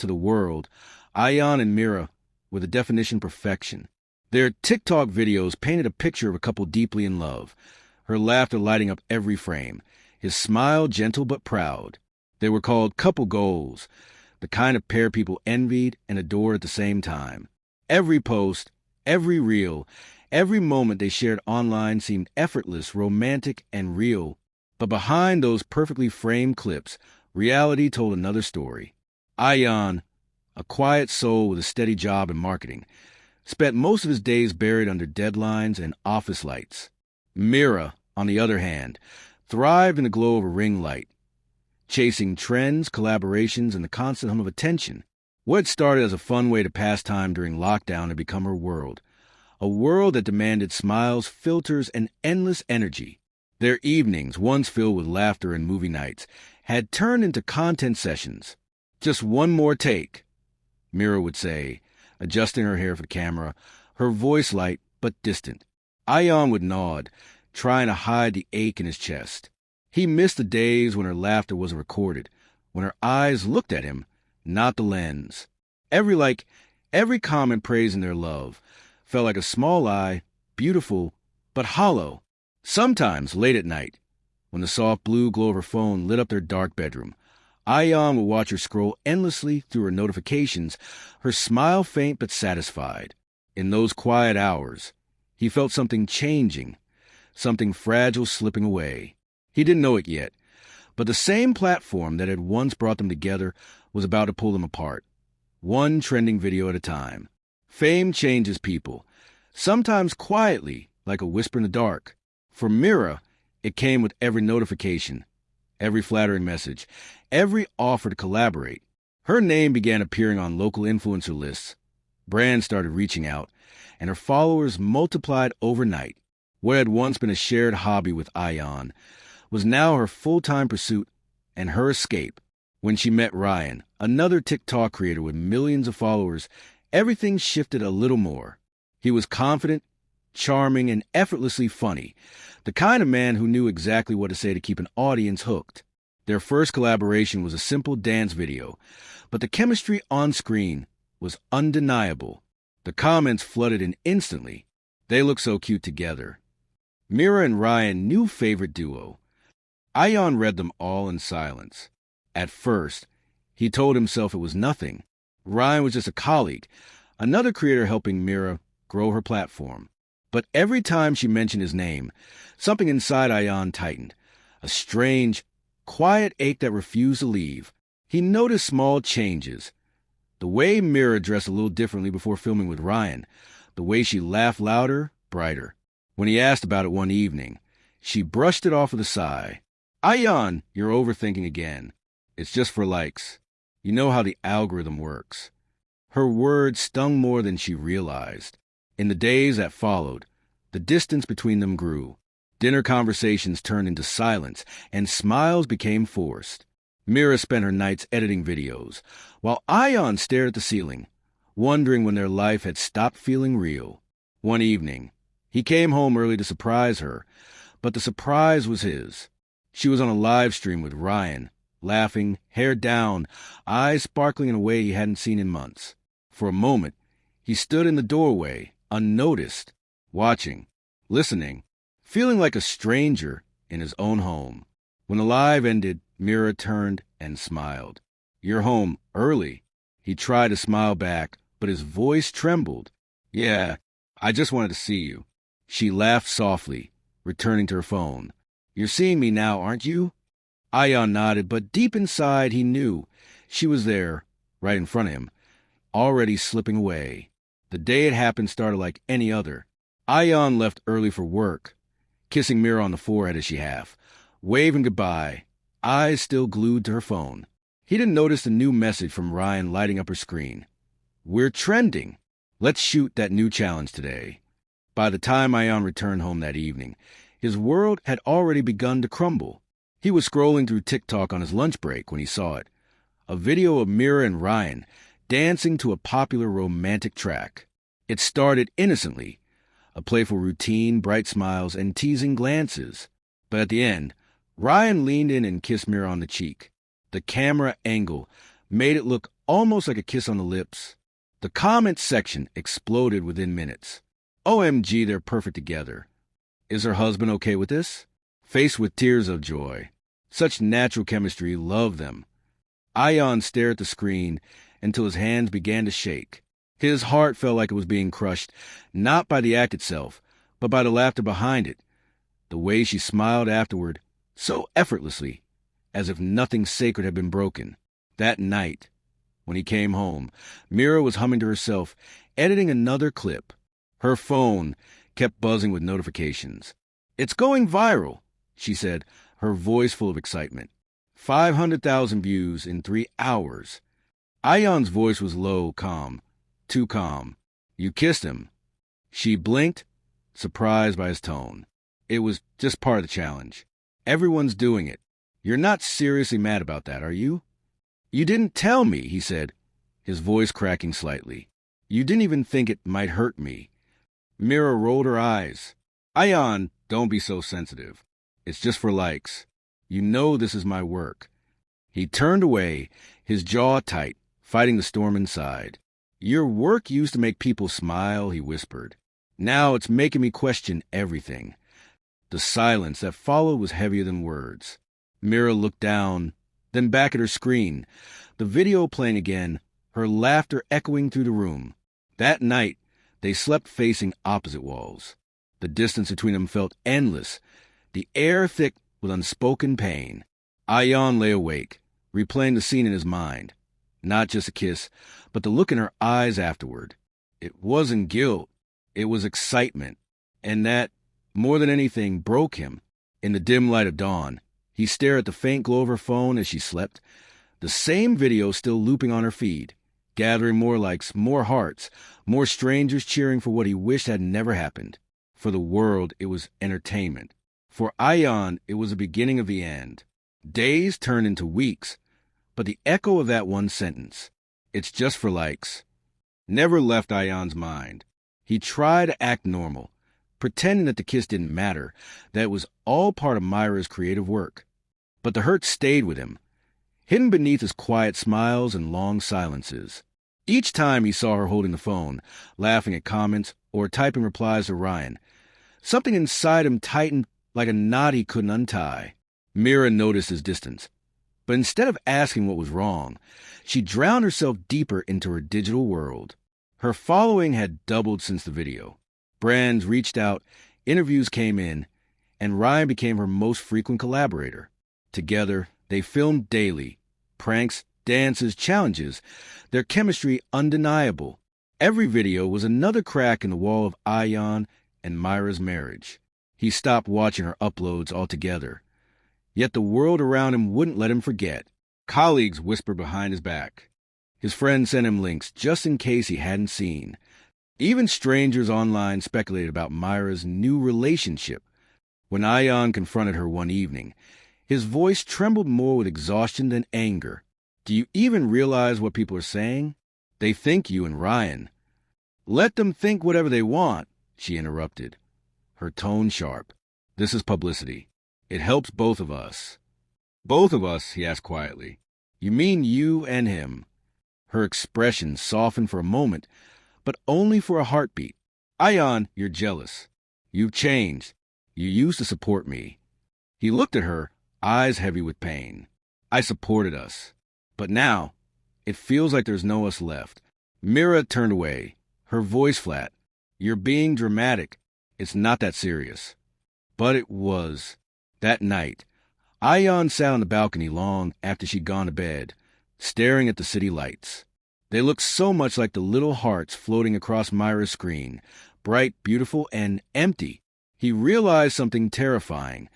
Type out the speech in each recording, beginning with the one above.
to the world, Ayaan and Mira were the definition perfection. Their TikTok videos painted a picture of a couple deeply in love, her laughter lighting up every frame, his smile gentle but proud. They were called couple goals, the kind of pair people envied and adored at the same time. Every post, every reel, every moment they shared online seemed effortless, romantic, and real. But behind those perfectly framed clips, reality told another story. Ayaan, a quiet soul with a steady job in marketing, spent most of his days buried under deadlines and office lights. Mira, on the other hand, thrived in the glow of a ring light, chasing trends, collaborations, and the constant hum of attention. What started as a fun way to pass time during lockdown had become her world, a world that demanded smiles, filters, and endless energy. Their evenings, once filled with laughter and movie nights, had turned into content sessions. "Just one more take," Mira would say, adjusting her hair for the camera, her voice light but distant. Ayaan would nod, trying to hide the ache in his chest. He missed the days when her laughter wasn't recorded, when her eyes looked at him, not the lens. Every comment praising their love felt like a small lie, beautiful, but hollow. Sometimes, late at night, when the soft blue glow of her phone lit up their dark bedroom, Ayaan would watch her scroll endlessly through her notifications, her smile faint but satisfied. In those quiet hours, he felt something changing, something fragile slipping away. He didn't know it yet, but the same platform that had once brought them together was about to pull them apart, one trending video at a time. Fame changes people, sometimes quietly, like a whisper in the dark. For Mira, it came with every notification, every flattering message, every offer to collaborate. Her name began appearing on local influencer lists. Brands started reaching out, and her followers multiplied overnight. What had once been a shared hobby with Ayaan was now her full-time pursuit and her escape. When she met Ryan, another TikTok creator with millions of followers, everything shifted a little more. He was confident, charming, and effortlessly funny, the kind of man who knew exactly what to say to keep an audience hooked. Their first collaboration was a simple dance video, but the chemistry on screen was undeniable. The comments flooded in instantly. They looked so cute together. Mira and Ryan, new favorite duo. Ayaan read them all in silence. At first, he told himself it was nothing. Ryan was just a colleague, another creator helping Mira grow her platform. But every time she mentioned his name, something inside Ayaan tightened, a strange, quiet ache that refused to leave. He noticed small changes. The way Mira dressed a little differently before filming with Ryan, the way she laughed louder, brighter. When he asked about it one evening, she brushed it off with a sigh. "Ayaan, you're overthinking again. It's just for likes. You know how the algorithm works." Her words stung more than she realized. In the days that followed, the distance between them grew. Dinner conversations turned into silence, and smiles became forced. Mira spent her nights editing videos, while Ayaan stared at the ceiling, wondering when their life had stopped feeling real. One evening, he came home early to surprise her, but the surprise was his. She was on a live stream with Ryan, laughing, hair down, eyes sparkling in a way he hadn't seen in months. For a moment, he stood in the doorway, unnoticed, watching, listening, feeling like a stranger in his own home. When the live ended, Mira turned and smiled. "You're home early." He tried to smile back, but his voice trembled. "Yeah, I just wanted to see you." She laughed softly, returning to her phone. "You're seeing me now, aren't you?" Ayaan nodded, but deep inside he knew she was there, right in front of him, already slipping away. The day it happened started like any other. Ayaan left early for work, kissing Mira on the forehead as she half, waving goodbye, eyes still glued to her phone. He didn't notice the new message from Ryan lighting up her screen. "We're trending. Let's shoot that new challenge today." By the time Ayaan returned home that evening, his world had already begun to crumble. He was scrolling through TikTok on his lunch break when he saw it. A video of Mira and Ryan dancing to a popular romantic track. It started innocently, a playful routine, bright smiles, and teasing glances. But at the end, Ryan leaned in and kissed Mira on the cheek. The camera angle made it look almost like a kiss on the lips. The comments section exploded within minutes. OMG, they're perfect together. Is her husband okay with this? Faced with tears of joy. Such natural chemistry, love them. Ayaan stared at the screen until his hands began to shake. His heart felt like it was being crushed, not by the act itself, but by the laughter behind it. The way she smiled afterward, so effortlessly, as if nothing sacred had been broken. That night, when he came home, Mira was humming to herself, editing another clip. Her phone kept buzzing with notifications. "It's going viral," she said, her voice full of excitement. 500,000 views in 3 hours. Ayaan's voice was low, calm. Too calm. "You kissed him." She blinked, surprised by his tone. It was just part of the challenge. "Everyone's doing it. You're not seriously mad about that, are you?" "You didn't tell me," he said, his voice cracking slightly. "You didn't even think it might hurt me." Mira rolled her eyes. "Ayaan, don't be so sensitive. It's just for likes. You know this is my work." He turned away, his jaw tight, fighting the storm inside. "Your work used to make people smile," he whispered. "Now it's making me question everything." The silence that followed was heavier than words. Mira looked down, then back at her screen, the video playing again, her laughter echoing through the room. That night, they slept facing opposite walls. The distance between them felt endless, the air thick with unspoken pain. Ayaan lay awake, replaying the scene in his mind. Not just a kiss, but the look in her eyes afterward. It wasn't guilt, it was excitement. And that, more than anything, broke him. In the dim light of dawn, he stared at the faint glow of her phone as she slept. The same video still looping on her feed, gathering more likes, more hearts, more strangers cheering for what he wished had never happened. For the world, it was entertainment. For Ayaan, it was the beginning of the end. Days turned into weeks, but the echo of that one sentence, "It's just for likes," never left Ayaan's mind. He tried to act normal, pretending that the kiss didn't matter, that it was all part of Myra's creative work. But the hurt stayed with him, hidden beneath his quiet smiles and long silences. Each time he saw her holding the phone, laughing at comments or typing replies to Ryan, something inside him tightened like a knot he couldn't untie. Mira noticed his distance, but instead of asking what was wrong, she drowned herself deeper into her digital world. Her following had doubled since the video. Brands reached out, interviews came in, and Ryan became her most frequent collaborator. Together, they filmed daily. Pranks, dances, challenges, their chemistry undeniable. Every video was another crack in the wall of Ayaan and Myra's marriage. He stopped watching her uploads altogether. Yet the world around him wouldn't let him forget. Colleagues whispered behind his back. His friends sent him links just in case he hadn't seen. Even strangers online speculated about Myra's new relationship. When Ayaan confronted her one evening, his voice trembled more with exhaustion than anger. "Do you even realize what people are saying? They think you and Ryan." "Let them think whatever they want," she interrupted, her tone sharp. "This is publicity. It helps both of us." "Both of us?" he asked quietly. "You mean you and him?" Her expression softened for a moment, but only for a heartbeat. "Ayaan, you're jealous. You've changed. You used to support me." He looked at her, eyes heavy with pain. "I supported us. But now, it feels like there's no us left." Mira turned away, her voice flat. "You're being dramatic. It's not that serious." But it was. That night, Ayaan sat on the balcony long after she'd gone to bed, staring at the city lights. They looked so much like the little hearts floating across Myra's screen, bright, beautiful, and empty. He realized something terrifying.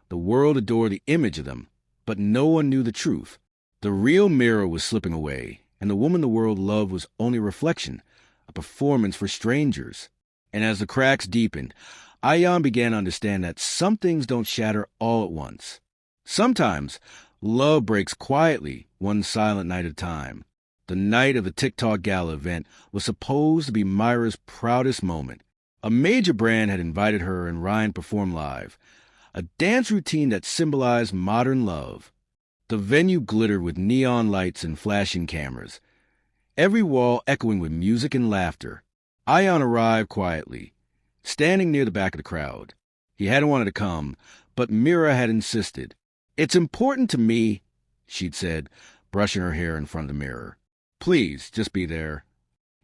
The world adored the image of them, but no one knew the truth. The real Mira was slipping away, and the woman the world loved was only a reflection, a performance for strangers. And as the cracks deepened, Ayaan began to understand that some things don't shatter all at once. Sometimes, love breaks quietly, one silent night at a time. The night of the TikTok gala event was supposed to be Myra's proudest moment. A major brand had invited her and Ryan to perform live, a dance routine that symbolized modern love. The venue glittered with neon lights and flashing cameras. every wall echoing with music and laughter. Ayaan arrived quietly, standing near the back of the crowd. He hadn't wanted to come, but Mira had insisted. "It's important to me," she'd said, brushing her hair in front of the mirror. "Please, just be there."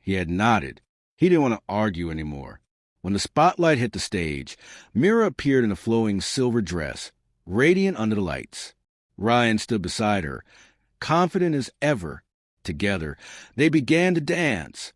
He had nodded. He didn't want to argue anymore. When the spotlight hit the stage, Mira appeared in a flowing silver dress, radiant under the lights. Ryan stood beside her, confident as ever. Together, they began to dance.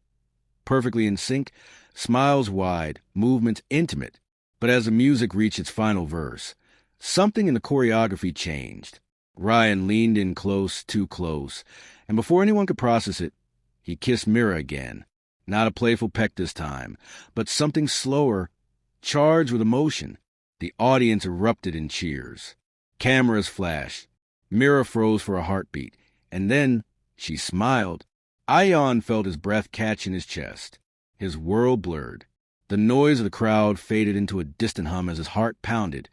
Perfectly in sync, smiles wide, movements intimate. But as the music reached its final verse, something in the choreography changed. Ryan leaned in close, too close, and before anyone could process it, he kissed Mira again. Not a playful peck this time, but something slower, charged with emotion. The audience erupted in cheers. Cameras flashed. Mira froze for a heartbeat, and then she smiled. Ayaan felt his breath catch in his chest. His world blurred. The noise of the crowd faded into a distant hum as his heart pounded,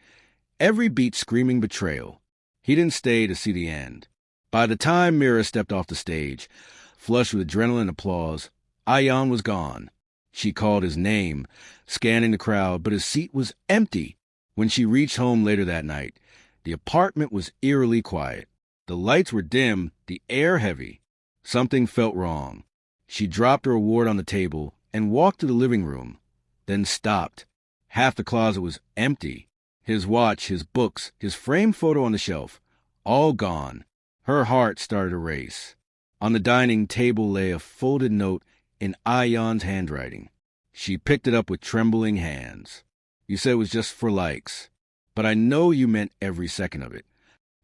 every beat screaming betrayal. He didn't stay to see the end. By the time Mira stepped off the stage, flushed with adrenaline and applause, Ayaan was gone. She called his name, scanning the crowd, but his seat was empty. When she reached home later that night, the apartment was eerily quiet. The lights were dim, the air heavy. Something felt wrong. She dropped her award on the table and walked to the living room, then stopped. Half the closet was empty. His watch, his books, his framed photo on the shelf, all gone. Her heart started to race. On the dining table lay a folded note in Ayaan's handwriting. She picked it up with trembling hands. "You said it was just for likes, but I know you meant every second of it."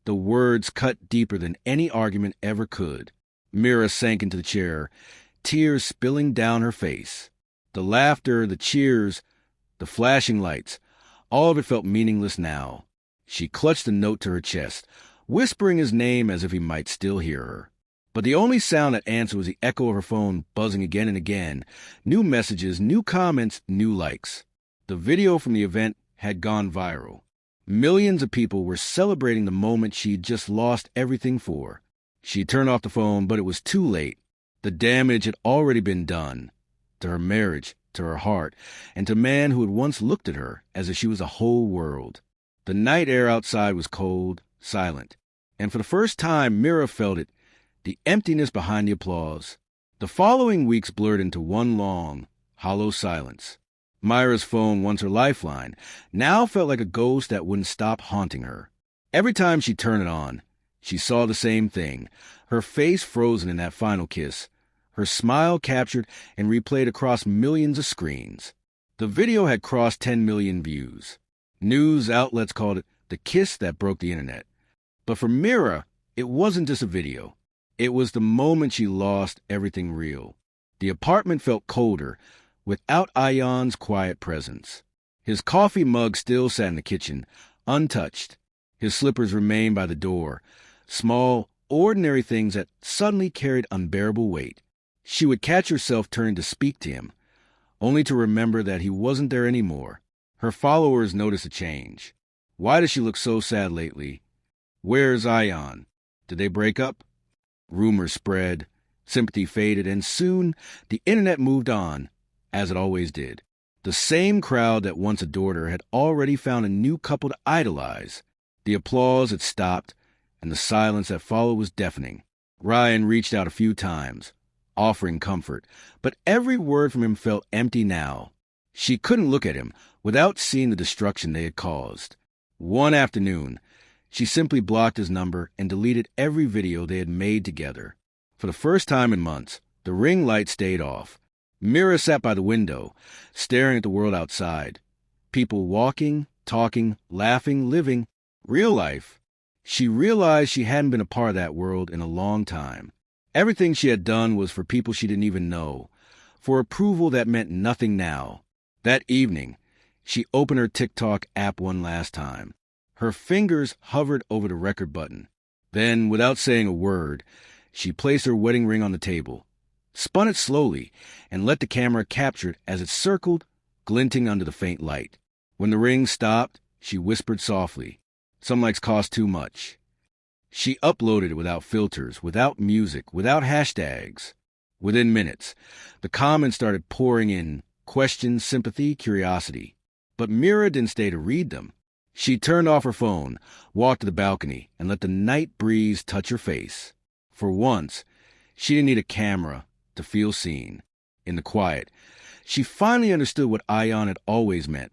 The words cut deeper than any argument ever could. Mira sank into the chair, tears spilling down her face. The laughter, the cheers, the flashing lights, all of it felt meaningless now. She clutched the note to her chest, whispering his name as if he might still hear her. But the only sound that answered was the echo of her phone buzzing again and again. New messages, new comments, new likes. The video from the event had gone viral. Millions of people were celebrating the moment she'd just lost everything for. She turned off the phone, but it was too late. The damage had already been done. To her marriage, to her heart, and to a man who had once looked at her as if she was a whole world. The night air outside was cold, silent, and for the first time Mira felt it, the emptiness behind the applause. The following weeks blurred into one long, hollow silence. Myra's phone, once her lifeline, now felt like a ghost that wouldn't stop haunting her. Every time she turned it on, she saw the same thing, her face frozen in that final kiss, her smile captured and replayed across millions of screens. The video had crossed 10 million views. News outlets called it the kiss that broke the internet. But for Mira, it wasn't just a video. It was the moment she lost everything real. The apartment felt colder, without Ayaan's quiet presence. His coffee mug still sat in the kitchen, untouched. His slippers remained by the door, small, ordinary things that suddenly carried unbearable weight. She would catch herself turning to speak to him, only to remember that he wasn't there anymore. Her followers noticed a change. "Why does she look so sad lately? Where's Ayaan? Did they break up?" Rumors spread, sympathy faded, and soon the internet moved on, as it always did. The same crowd that once adored her had already found a new couple to idolize. The applause had stopped, and the silence that followed was deafening. Ryan reached out a few times, offering comfort, but every word from him felt empty now. She couldn't look at him without seeing the destruction they had caused. One afternoon, she simply blocked his number and deleted every video they had made together. For the first time in months, the ring light stayed off. Mira sat by the window, staring at the world outside. People walking, talking, laughing, living. Real life. She realized she hadn't been a part of that world in a long time. Everything she had done was for people she didn't even know, for approval that meant nothing now. That evening, she opened her TikTok app one last time. Her fingers hovered over the record button. Then, without saying a word, she placed her wedding ring on the table, spun it slowly, and let the camera capture it as it circled, glinting under the faint light. When the ring stopped, she whispered softly, "Some likes cost too much." She uploaded it without filters, without music, without hashtags. Within minutes, the comments started pouring in, questions, sympathy, curiosity. But Mira didn't stay to read them. She turned off her phone, walked to the balcony, and let the night breeze touch her face. For once, she didn't need a camera to feel seen. In the quiet, she finally understood what Ayaan had always meant.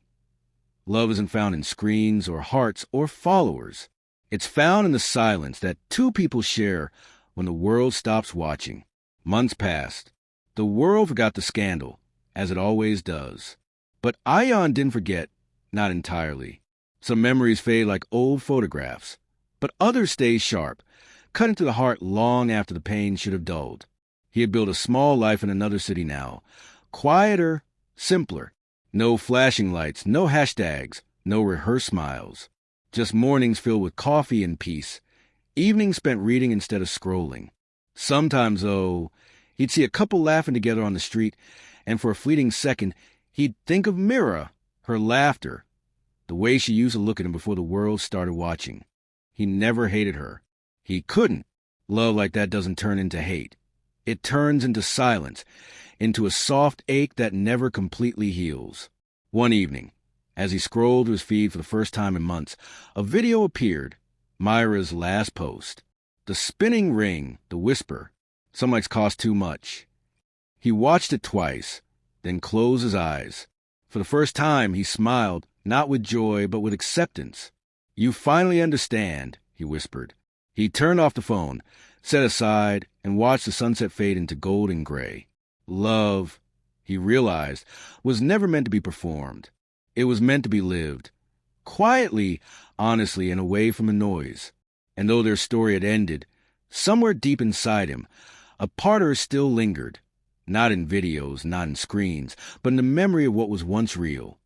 Love isn't found in screens or hearts or followers. It's found in the silence that two people share when the world stops watching. Months passed. The world forgot the scandal, as it always does. But Ayaan didn't forget, not entirely. Some memories fade like old photographs, but others stay sharp, cut into the heart long after the pain should have dulled. He had built a small life in another city now, quieter, simpler. No flashing lights, no hashtags, no rehearsed smiles. Just mornings filled with coffee and peace, evenings spent reading instead of scrolling. Sometimes, though, he'd see a couple laughing together on the street, and for a fleeting second, he'd think of Mira, her laughter, the way she used to look at him before the world started watching. He never hated her. He couldn't. Love like that doesn't turn into hate. It turns into silence, into a soft ache that never completely heals. One evening, as he scrolled through his feed for the first time in months, a video appeared, Myra's last post. The spinning ring, the whisper, some lights cost too much. He watched it twice, then closed his eyes. For the first time, he smiled, not with joy, but with acceptance. "You finally understand," he whispered. He turned off the phone, set aside, and watched the sunset fade into gold and gray. Love, he realized, was never meant to be performed. It was meant to be lived. Quietly, honestly, and away from the noise. And though their story had ended, somewhere deep inside him, a part of her still lingered. Not in videos, not in screens, but in the memory of what was once real.